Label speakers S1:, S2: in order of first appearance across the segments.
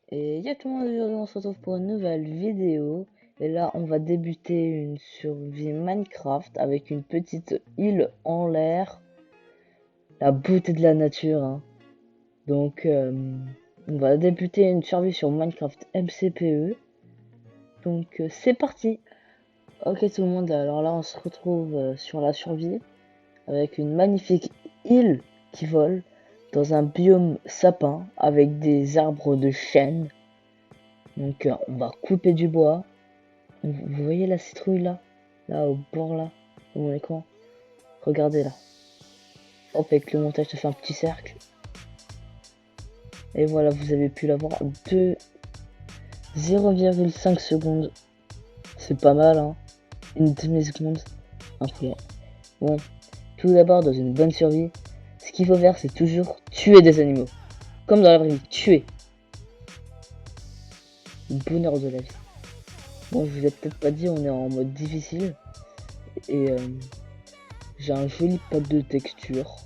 S1: Et y'a tout le monde, aujourd'hui on se retrouve pour une nouvelle vidéo. Et là on va débuter une survie Minecraft avec une petite île en l'air. La beauté de la nature, hein. Donc on va débuter une survie sur Minecraft MCPE. Donc c'est parti. Ok tout le monde, alors là on se retrouve sur la survie avec une magnifique île qui vole dans un biome sapin avec des arbres de chêne. Donc on va couper du bois. Vous voyez la citrouille là? Là au bord là, de mon écran. Regardez là. Hop, avec le montage, ça fait un petit cercle. Et voilà, vous avez pu l'avoir de 0,5 secondes. C'est pas mal, hein. Une demi-seconde. Incroyable. Bon, tout d'abord, dans une bonne survie, ce qu'il faut faire, c'est toujours tuer des animaux. Comme dans la vraie vie, tuer. Le bonheur de la vie. Bon, je vous ai peut-être pas dit, on est en mode difficile. Et j'ai un joli pack de texture.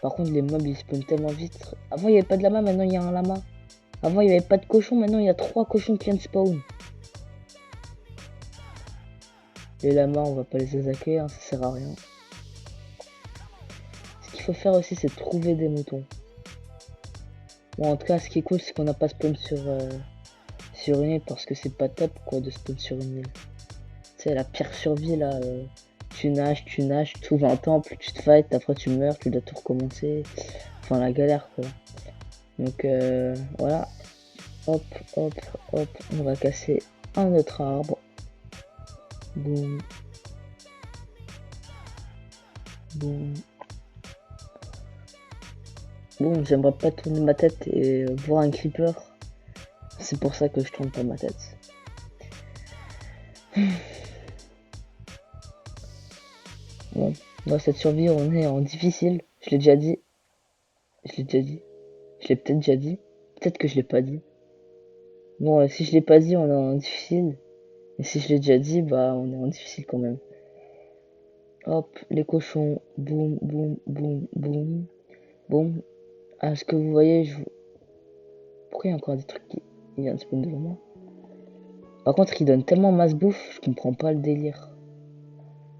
S1: Par contre, les mobs ils spawnent tellement vite. Avant, il n'y avait pas de lama, maintenant il y a un lama. Avant, il n'y avait pas de cochon, maintenant il y a 3 cochons qui viennent spawn. Les lamas, on va pas les attaquer, hein, ça sert à rien. Ce qu'il faut faire aussi, c'est trouver des moutons. Bon, en tout cas, ce qui est cool, c'est qu'on n'a pas spawn sur une île parce que c'est pas top quoi de spawn sur une île. C'est la pire survie là. Tu nages, tu trouves un temple, tu te fights, après tu meurs, tu dois tout recommencer. Enfin, la galère quoi. Donc voilà. Hop, hop, hop, on va casser un autre arbre. Boum. Boum. Boum, j'aimerais pas tourner ma tête et voir un creeper. C'est pour ça que je tourne pas ma tête. Bon, dans cette survie, on est en difficile. Je l'ai déjà dit. Je l'ai déjà dit. Je l'ai peut-être déjà dit. Peut-être que je l'ai pas dit. Bon, si je l'ai pas dit, on est en difficile. Et si je l'ai déjà dit, bah on est en difficile quand même. Hop, les cochons. Boum, boum, boum, boum. Bon, à ce que vous voyez, pourquoi il y a encore des trucs qui viennent de spawn devant moi? Par contre, il donne tellement masse bouffe, je comprends pas le délire.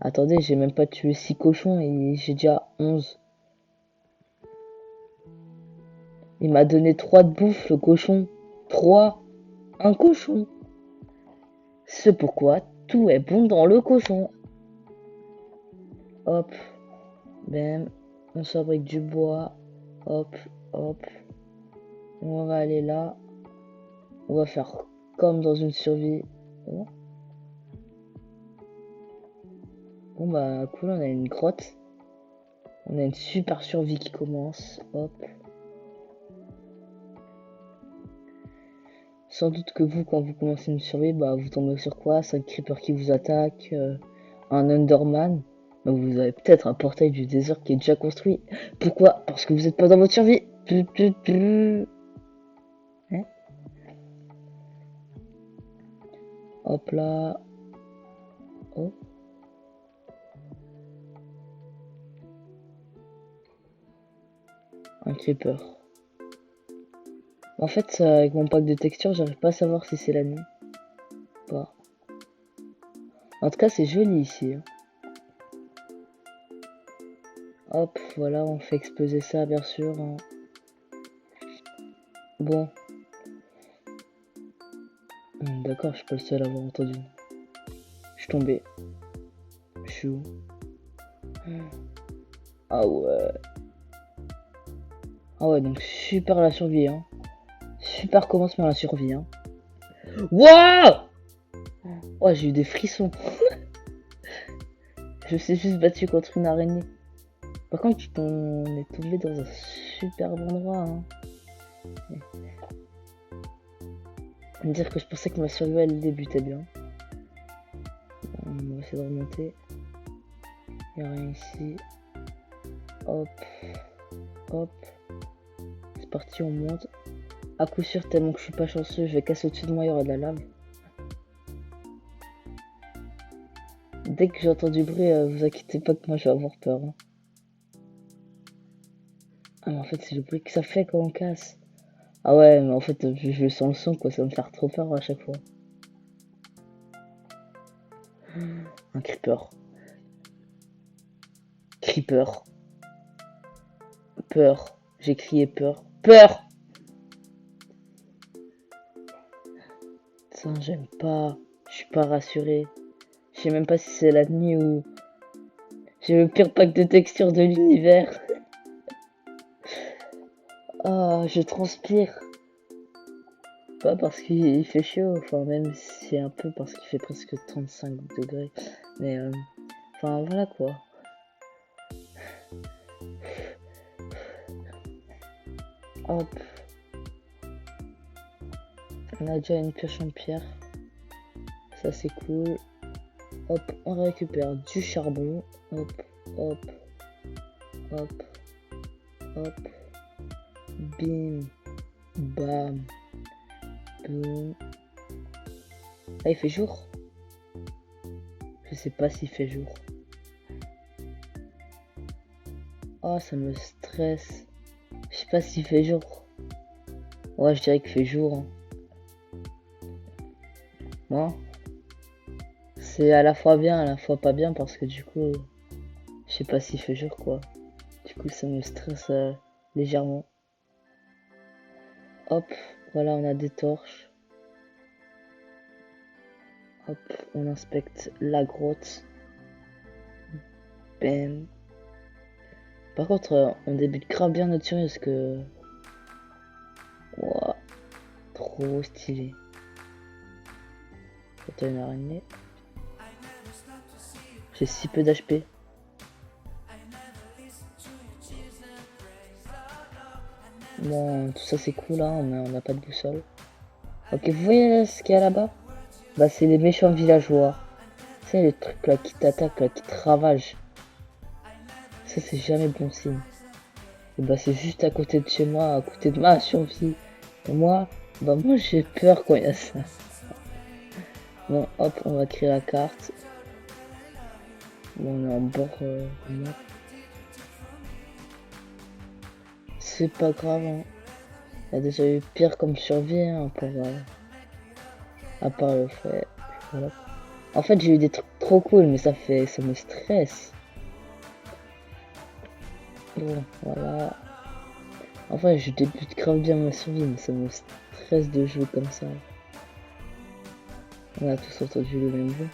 S1: Attendez, j'ai même pas tué 6 cochons et j'ai déjà 11. Il m'a donné 3 de bouffe, le cochon. 3. Un cochon. C'est pourquoi tout est bon dans le cochon. Hop. Bam. On fabrique du bois. Hop, hop. On va aller là. On va faire comme dans une survie. Bon, bah cool, on a une grotte. On a une super survie qui commence. Hop. Sans doute que vous, quand vous commencez une survie, bah vous tombez sur quoi? 5 creepers qui vous attaquent, un Enderman. Bah, vous avez peut-être un portail du désert qui est déjà construit. Pourquoi? Parce que vous n'êtes pas dans votre survie. Hein? Hop là. Oh. Un creeper. En fait, avec mon pack de textures, j'arrive pas à savoir si c'est la nuit. Pas. En tout cas, c'est joli ici, hein. Hop, voilà, on fait exploser ça, bien sûr, hein. Bon. D'accord, je suis pas le seul à avoir entendu. Je suis tombé. Je suis où? Ah ouais. Ah ouais, donc super la survie, hein. Super commencement à la survie, hein. Wouah! Oh, j'ai eu des frissons. Je me suis juste battu contre une araignée. Par contre, on est tombé dans un superbe endroit, hein. On va dire que je pensais que ma survie elle débutait bien. On va essayer de remonter. Il n'y a rien ici. Hop. Hop. C'est parti, on monte. À coup sûr, tellement que je suis pas chanceux, je vais casser au-dessus de moi, il y aura de la lave. Dès que j'entends du bruit, vous inquiétez pas que moi je vais avoir peur, hein. Ah mais en fait c'est le bruit que ça fait quand on casse. Ah ouais, mais en fait, je sens le son, quoi. Ça va me faire trop peur à chaque fois. Un creeper. Creeper. Peur. J'ai crié peur. Peur! Ça, j'aime pas. Je suis pas rassuré. Je sais même pas si c'est la nuit ou... J'ai le pire pack de texture de l'univers. Ah, je transpire. Pas parce qu'il fait chaud, enfin même si c'est un peu parce qu'il fait presque 35 degrés. Mais enfin voilà quoi. Hop, on a déjà une pioche en pierre. Ça c'est cool. Hop, on récupère du charbon. Hop, hop, hop, hop. Bim, bam, boum. Ah, il fait jour? Je sais pas s'il fait jour. Oh, ça me stresse. Je sais pas s'il fait jour. Ouais, je dirais qu'il fait jour. Hein. Moi, c'est à la fois bien, à la fois pas bien parce que du coup, je sais pas s'il fait jour quoi. Du coup, ça me stresse légèrement. Hop, voilà, on a des torches. Hop, on inspecte la grotte. Bam. Par contre, on débute grave bien notre survie parce que... Wow, trop stylé. Attends, une araignée. J'ai si peu d'HP. Bon, tout ça c'est cool, hein, mais on n'a pas de boussole. Ok, vous voyez là, ce qu'il y a là-bas? Bah, c'est les méchants villageois. C'est les trucs là qui t'attaquent, là, qui te ravagent. Ça, c'est jamais bon signe. Et bah, c'est juste à côté de chez moi, à côté de ma survie. Et moi, bah, moi, j'ai peur quand il y a ça. Bon, hop, on va créer la carte. Bon, on est en bord map. C'est pas grave, hein. Il y a déjà eu pire comme survie, hein, à part le fait. Voilà. En fait, j'ai eu des trucs trop cool, mais ça me stresse. Bon, voilà. Enfin, je débute grave bien ma survie, mais ça me stresse de jouer comme ça. On a tous entendu le même jeu.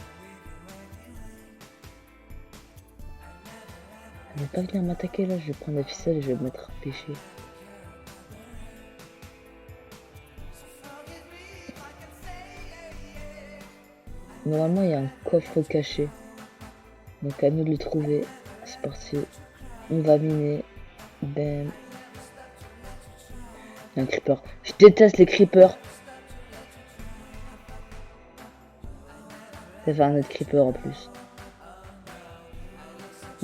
S1: Elle va pas venir m'attaquer là, je vais prendre la ficelle et je vais me mettre à pêcher. Normalement, il y a un coffre caché. Donc à nous de le trouver. C'est parti. On va miner. Bam. Il y a un creeper. Je déteste les creepers. Il y avait un autre creeper en plus.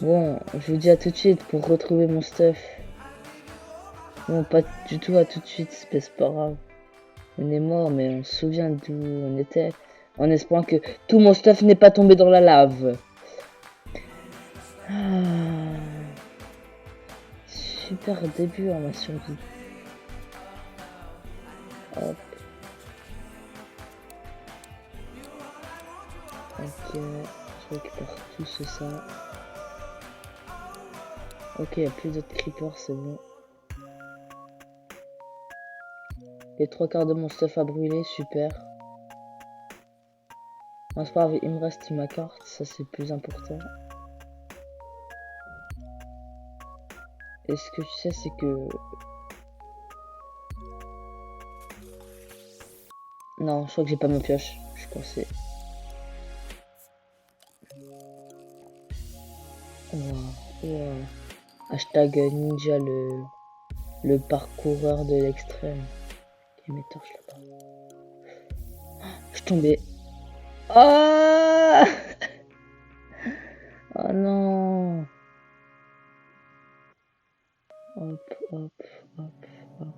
S1: Bon, je vous dis à tout de suite pour retrouver mon stuff. Bon, pas du tout à tout de suite, c'est pas grave. On est mort, mais on se souvient d'où on était. En espérant que tout mon stuff n'est pas tombé dans la lave. Ah, super début à ma survie. Hop. Ok, je récupère tout ça. Ok, il n'y a plus d'autres creepers, c'est bon. Les 3 quarts de mon stuff a brûlé, super. Non, c'est pas grave, il me reste ma carte, ça c'est le plus important. Et ce que tu sais, c'est que... Non, je crois que j'ai pas ma pioche, je pensais. Wow, wow. Hashtag ninja le parcoureur de l'extrême. Ok, mes torches là-bas. Je suis tombé. Ah oh non. Hop, hop, hop, hop.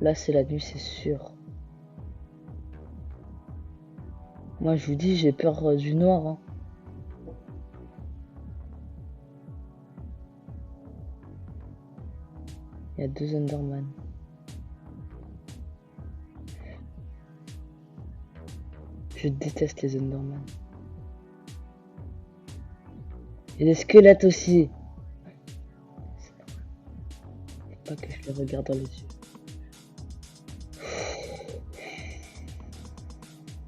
S1: Là, c'est la nuit, c'est sûr. Moi, je vous dis, j'ai peur du noir. Hein. Il y a 2 Enderman. Je déteste les Enderman. Et les squelettes aussi. Faut pas que je les regarde dans les yeux.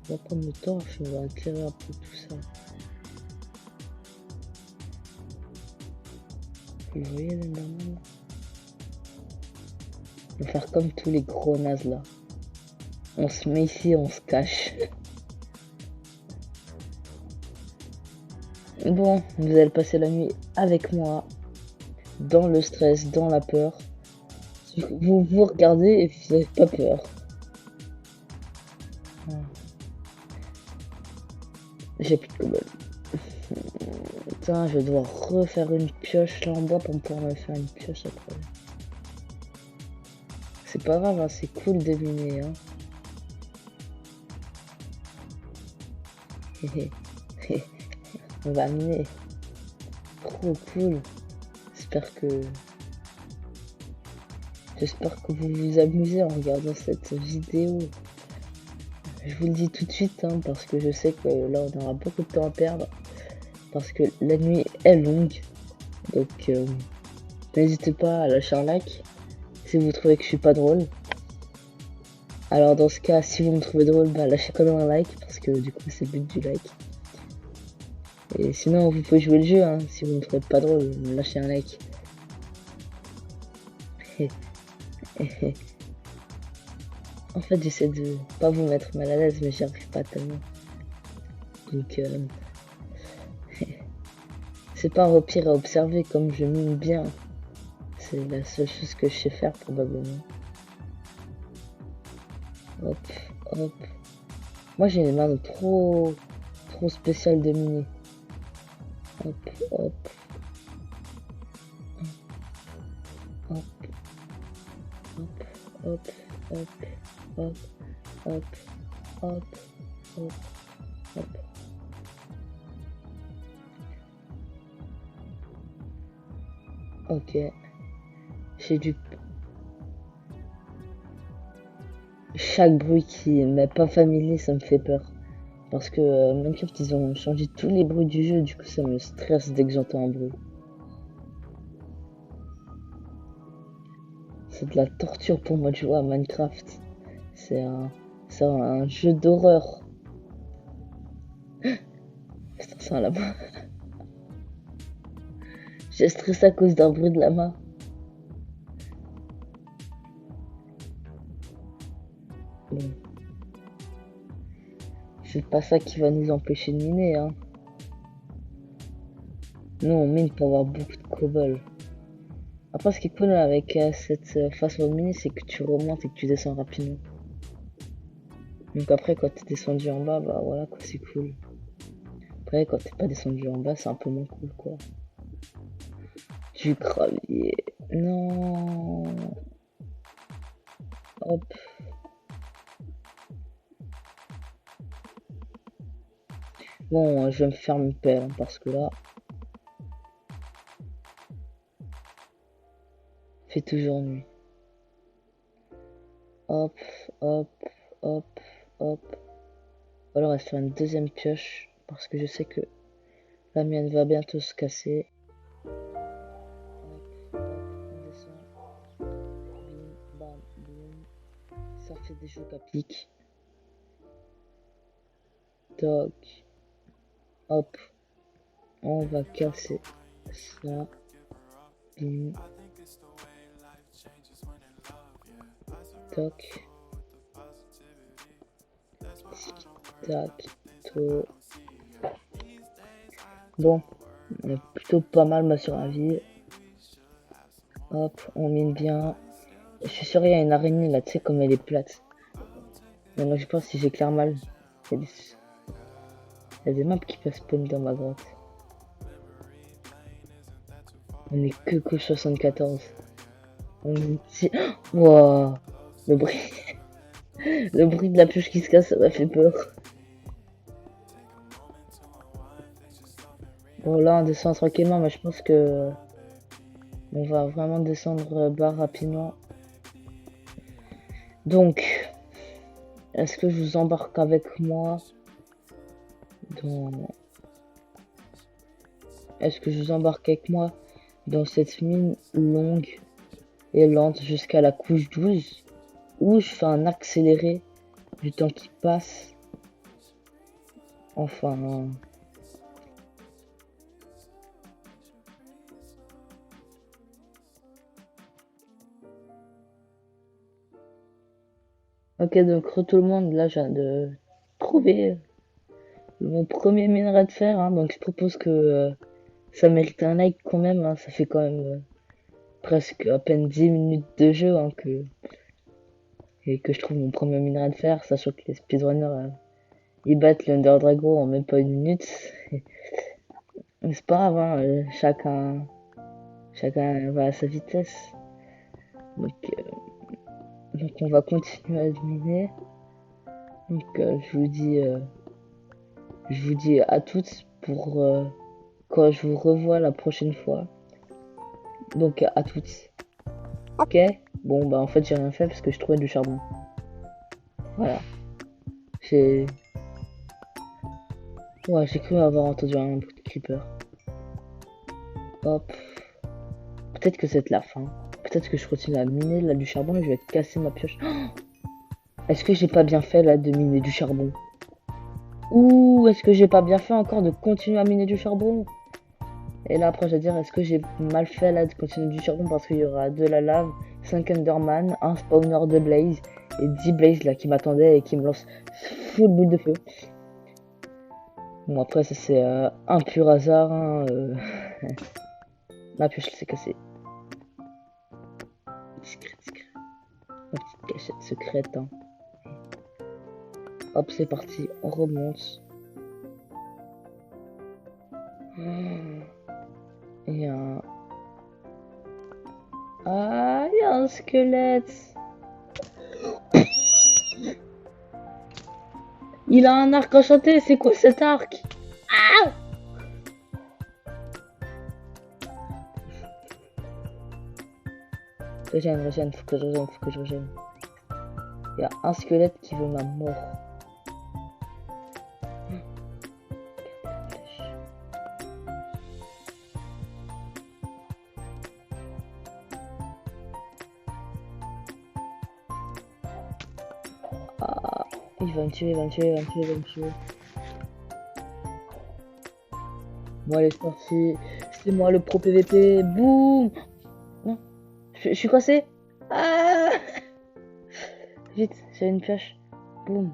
S1: On va prendre le torche, on va éclairer un peu tout ça. Vous voyez l'Enderman? On va faire comme tous les gros nazes là. On se met ici, on se cache. Bon, vous allez passer la nuit avec moi, dans le stress, dans la peur. Vous vous regardez et vous n'avez pas peur. J'ai plus de cobble. Putain, je dois refaire une pioche là en bois pour pouvoir me faire une pioche après. C'est pas grave, hein, c'est cool de miner. Hein. On va miner. Trop cool. J'espère que vous vous amusez en regardant cette vidéo. Je vous le dis tout de suite, hein, parce que je sais que là on aura beaucoup de temps à perdre. Parce que la nuit est longue. Donc n'hésitez pas à lâcher un like si vous trouvez que je suis pas drôle. Alors dans ce cas, si vous me trouvez drôle, bah lâchez quand même un like, parce que du coup c'est le but du like. Et sinon vous pouvez jouer le jeu, hein, si vous me trouvez pas drôle, lâchez un like. En fait j'essaie de pas vous mettre mal à l'aise, mais j'y arrive pas tellement. Donc c'est pas au pire à observer, comme je mine bien. C'est la seule chose que je sais faire probablement. Hop, hop. Moi j'ai une main trop spéciale de miner. Hop, hop. Hop. Hop, hop, hop, hop, hop, hop, hop. Ok. J'ai du... Chaque bruit qui m'est pas familier, ça me fait peur. Parce que Minecraft, ils ont changé tous les bruits du jeu, du coup ça me stresse dès que j'entends un bruit. C'est de la torture pour moi de jouer à Minecraft. C'est un jeu d'horreur. Putain, c'est un lama. J'ai stressé à cause d'un bruit de lama. Bon. C'est pas ça qui va nous empêcher de miner, hein. Nous, on mine pour avoir beaucoup de cobble. Après, ce qui est cool avec cette façon de miner, c'est que tu remontes et que tu descends rapidement. Donc après, quand t'es descendu en bas, bah voilà, quoi, c'est cool. Après, quand t'es pas descendu en bas, c'est un peu moins cool, quoi. Du gravier. Non. Hop. Bon, je vais me faire une pelle, hein, parce que là... il fait toujours nuit. Hop, hop, hop, hop. Alors, on va se faire une deuxième pioche, parce que je sais que la mienne va bientôt se casser. Hop, hop, on descend. Bim, bam, boum. Ça fait des chocs à pic. Toc. Hop. On va casser ça. Bim. Toc. Tac. Toc. Bon. On est plutôt pas mal ma survie. Hop. On mine bien. Je suis sûr qu'il y a une araignée là, tu sais, comme elle est plate. Mais moi je pense si j'éclaire mal. Il y a des maps qui peuvent spawn dans ma grotte. On est que 74. On est... Wow. Le bruit. Le bruit de la pioche qui se casse, ça m'a fait peur. Bon là on descend tranquillement, mais je pense que On va vraiment descendre bas rapidement. Donc, est-ce que je vous embarque avec moi dans... Est-ce que je vous embarque avec moi dans cette mine longue et lente jusqu'à la couche 12, ou je fais un accéléré du temps qui passe? Enfin... Ok, donc tout le monde, là, je viens de trouver mon premier minerai de fer, hein, donc je propose que ça mérite un like quand même, hein, ça fait quand même presque à peine 10 minutes de jeu hein, et que je trouve mon premier minerai de fer, sachant que les speedrunners ils battent l'Under Dragon en même pas une minute. Mais c'est pas grave, hein, chacun va à sa vitesse. Donc, donc on va continuer à miner. Donc je vous dis à toutes pour quand je vous revois la prochaine fois. Donc à toutes. Ok. Bon bah en fait j'ai rien fait parce que je trouvais du charbon. Voilà. J'ai... Ouais, j'ai cru avoir entendu un bruit de creeper. Hop. Peut-être que c'est la fin. Peut-être que je continue à miner là du charbon et je vais casser ma pioche. Est-ce que j'ai pas bien fait là de miner du charbon? Ou est-ce que j'ai pas bien fait encore de continuer à miner du charbon? Et là après je vais dire est-ce que j'ai mal fait là de continuer du charbon parce qu'il y aura de la lave, 5 Enderman, un spawner de blaze et 10 blaze là qui m'attendaient et qui me lancent full boule de feu. Bon après ça c'est un pur hasard hein, Ma pioche s'est cassée. Discret, discret. Ma petite cachette secrète hein. Hop c'est parti, on remonte. Il y a un... Ah, il y a un squelette. Il a un arc enchanté, c'est quoi cet arc? Ah! Régène, faut que je régène. Il y a un squelette qui veut ma mort. Ah, il va me tuer, il va me tuer, il va me tuer, il va me tuer. Bon allez, c'est parti. C'est moi le pro PVP. Boum! Non, je suis coincé. Ah! Vite, j'ai une pioche. Boum.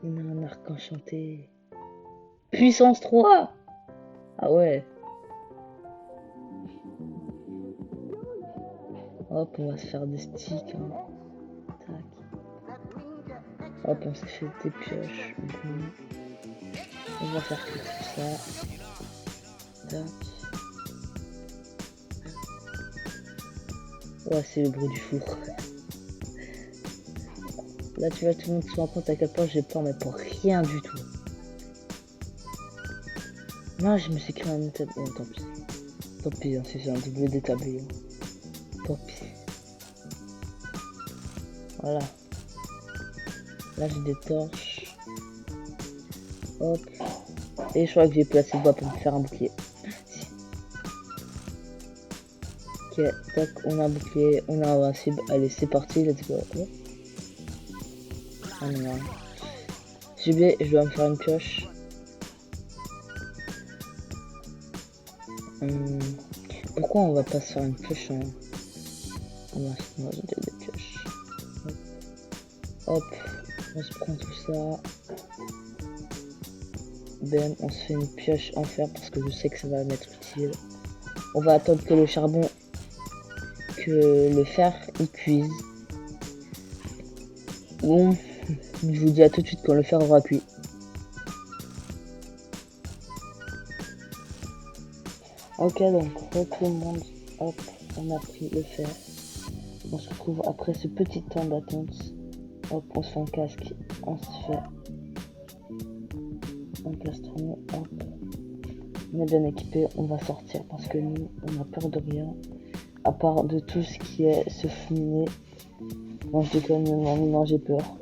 S1: On a un arc enchanté. Puissance 3. Ah ouais. Hop, on va se faire des sticks. Hein. Tac. Hop, on s'est fait des pioches. Boum. On va faire que tout ça. Tac. Ouais, c'est le bruit du four. Là, tu vois, tout le monde se rend compte à quel point j'ai peur, mais pour rien du tout. Non, je me suis créé un état... Bon, tant pis. Tant pis, hein, si j'ai un double d'établi. Hein. Tant pis. Voilà. Là, j'ai des torches. Hop. Et je crois que j'ai placé le bois pour me faire un bouclier. Ok, tac, on a un bouclier, on a invincible. Allez, c'est parti, let's go. Ah non, non. J'ai oublié, je dois me faire une pioche. Pourquoi on va pas se faire une pioche hein? Moi j'ai des pioches. Hop, on se prend tout ça. Ben, on se fait une pioche en fer parce que je sais que ça va m'être utile. On va attendre que le charbon, que le fer, il cuise. Bon, je vous dis à tout de suite quand le fer aura cuit. Ok, donc tout le monde, hop, on a pris le fer. On se retrouve après ce petit temps d'attente. Hop, on se fait un casque, on se fait un plastron, hop. On est bien équipé, on va sortir parce que nous, on a peur de rien. À part de tout ce qui est se fumer. Non, je déconne, non, j'ai peur.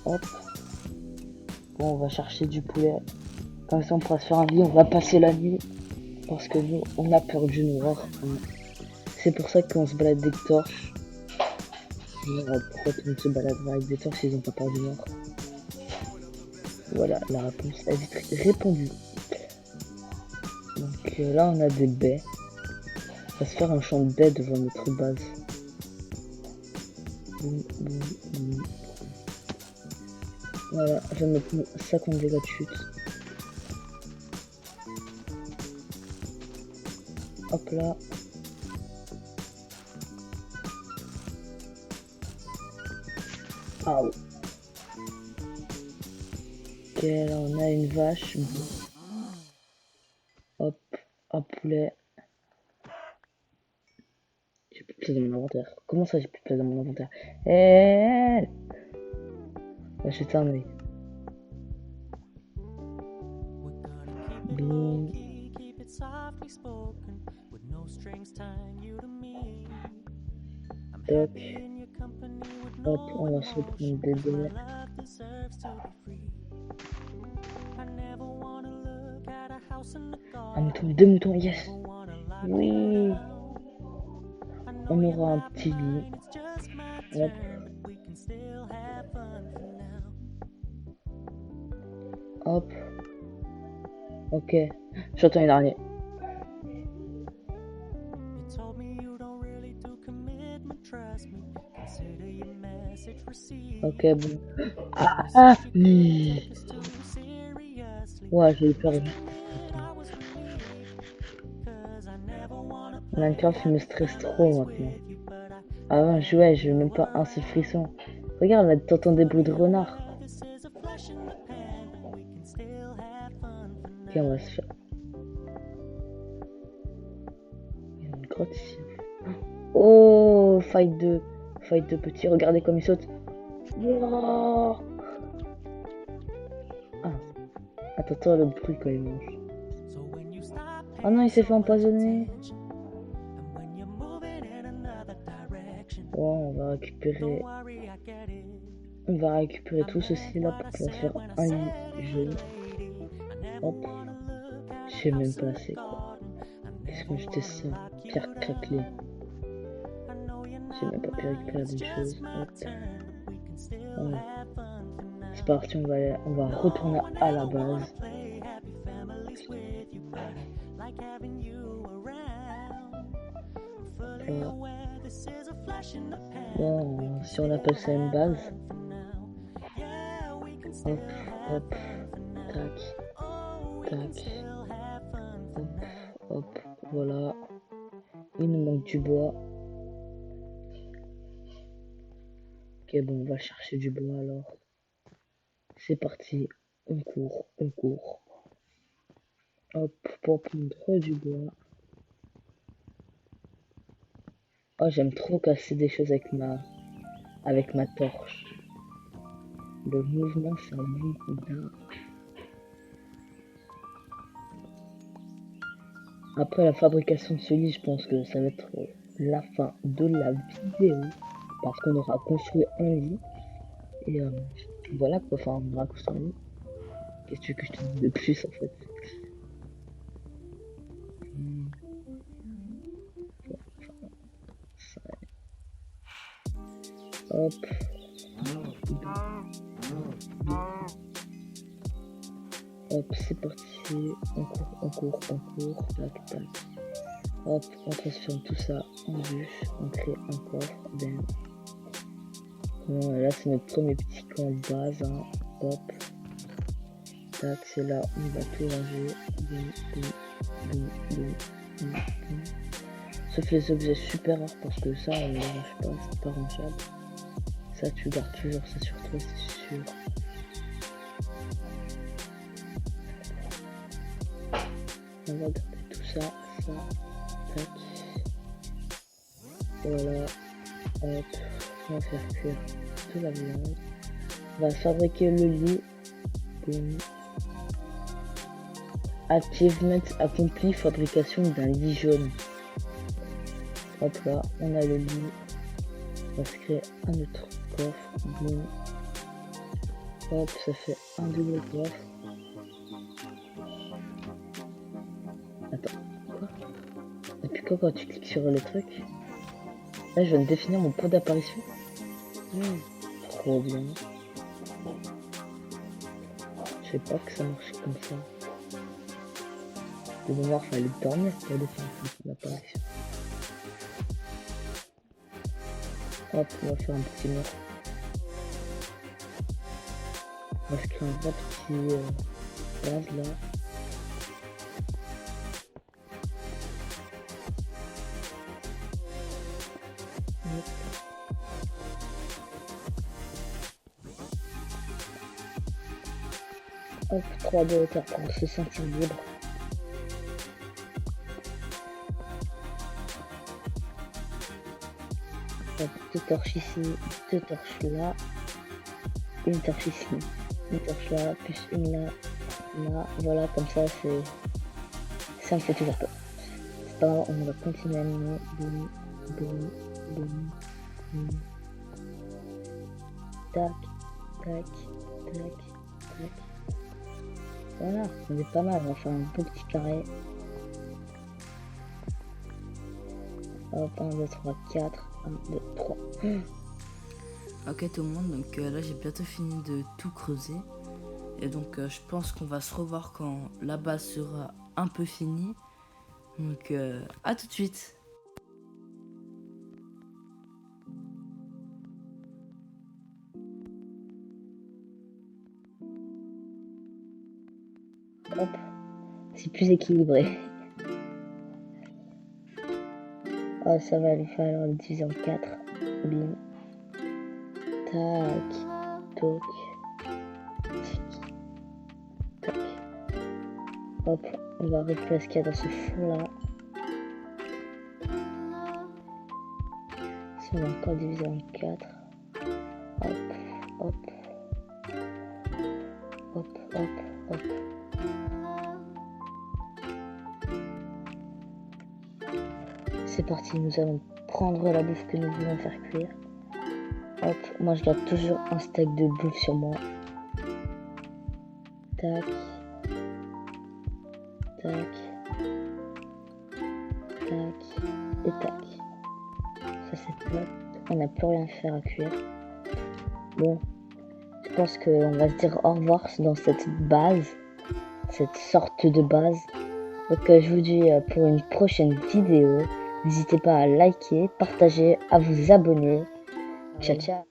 S1: Hop. Bon, on va chercher du poulet. Comme ça, on pourra se faire un lit, on va passer la nuit. Parce que nous, on a peur du noir. C'est pour ça qu'on se balade avec des torches. Pourquoi tout le monde se baladera avec des torches s'ils ont pas peur du noir? Voilà, la réponse est vite répondue. Donc là, on a des baies. On va se faire un champ de baies devant notre base. Boum, boum, boum. Voilà, je vais mettre 50 dégâts de chute. Hop là. Ah ouais. Ok, là on a une vache. Hop, un poulet. J'ai plus de place dans mon inventaire. Comment ça j'ai plus de place dans mon inventaire? Eh, va jeter un œil. Boum. Tac. Hop, on va se reprendre des dés. Un mouton, deux moutons, yes. Oui. On aura un petit lit. Hop. Hop. Ok. J'entends une araignée. Ok, bon. Ah oui. Ouais, j'ai eu peur. Minecraft me stresse trop maintenant. Avant, je jouais, je veux même pas un seul frisson. Regarde, là, t'entends des bruits de renard. Ok, on va se faire. Il y a une grotte ici. Oh, fight de petit. Regardez comme il saute. Wow. Ah, attends le bruit quand il mange. Oh non, il s'est fait empoisonner. Oh, on va récupérer tout ceci là pour pouvoir faire un lit jaune. Hop. Je sais même pas c'est quoi. Qu'est-ce que j'étais ça? Pierre craquelée. J'ai même pas pu récupérer des choses. Ouais. C'est parti, on va retourner à la base. Bon, si on appelle ça une base. Hop, hop, tac, tac, hop, voilà. Il nous manque du bois. Ok, bon, on va chercher du bois alors. C'est parti, on court, on court. Hop, pour prendre du bois. Oh, j'aime trop casser des choses avec ma torche. Le mouvement, c'est un bon coup d'art. Après la fabrication de ce lit, je pense que ça va être la fin de la vidéo. Parce qu'on aura construit un lit. Et voilà quoi, enfin on aura construit un lit. Qu'est-ce que tu veux que je te dise de plus en fait? Hop. Hop, c'est parti. On court. Tac, tac. Hop, on transforme tout ça en bûche. On crée un coffre. Ben. Bon, là, c'est notre premier petit camp de base. Hein. Hop. Tac, c'est là où on va tout ranger. Boum. Sauf les objets super rares parce que ça, on ne les range pas. C'est pas rangeable. Ça, tu gardes toujours ça sur toi, c'est sûr. On va garder tout ça, tac. Voilà, hop, on va faire cuire de la viande. On va fabriquer le lit, boum, Achievement accompli, fabrication d'un lit jaune. Hop là, on a le lit. On va se créer un autre coffre. Boum. Hop, ça fait un double coffre. Attends, quoi? Depuis quand tu cliques sur le truc? Là, je viens de définir mon point d'apparition. Trop bien. Je sais pas que ça marche comme ça. De mémoire, fallait dormir pour définir son point d'apparition. Hop, on va faire un petit mur. On va se créer un vrai petit base là. Hop, 3 de hauteur pour se sentir libre. Hop, 2 torches ici, 2 torches là, une torche ici, une torche là, plus une là, là, voilà, comme ça c'est... Ça me fait toujours peur. C'est pas grave, on va continuer à animer, boum, boum, boum, boum. Tac, tac, tac, tac. Voilà, on est pas mal, on va faire un beau petit carré. Hop, 1, 2, 3, 4, 1, 2, 3.
S2: Ok tout le monde, donc là j'ai bientôt fini de tout creuser. Et donc je pense qu'on va se revoir quand la base sera un peu finie. Donc à tout de suite.
S1: Hop, c'est plus équilibré. Oh, ça va lui falloir le diviser en 4. Bim. Tac. Toc. Tic. Tac. Hop, on va récupérer ce qu'il y a dans ce fond là. Ça on va encore diviser en 4. Hop, hop. Hop, hop, hop. C'est parti, nous allons prendre la bouffe que nous voulons faire cuire. Hop, moi je garde toujours un steak de bouffe sur moi. Tac. Tac. Tac. Et tac. Ça c'est top. On n'a plus rien à faire à cuire. Bon, je pense qu'on va se dire au revoir dans cette base. Cette sorte de base. Donc je vous dis pour une prochaine vidéo. N'hésitez pas à liker, partager, à vous abonner. Ciao ciao.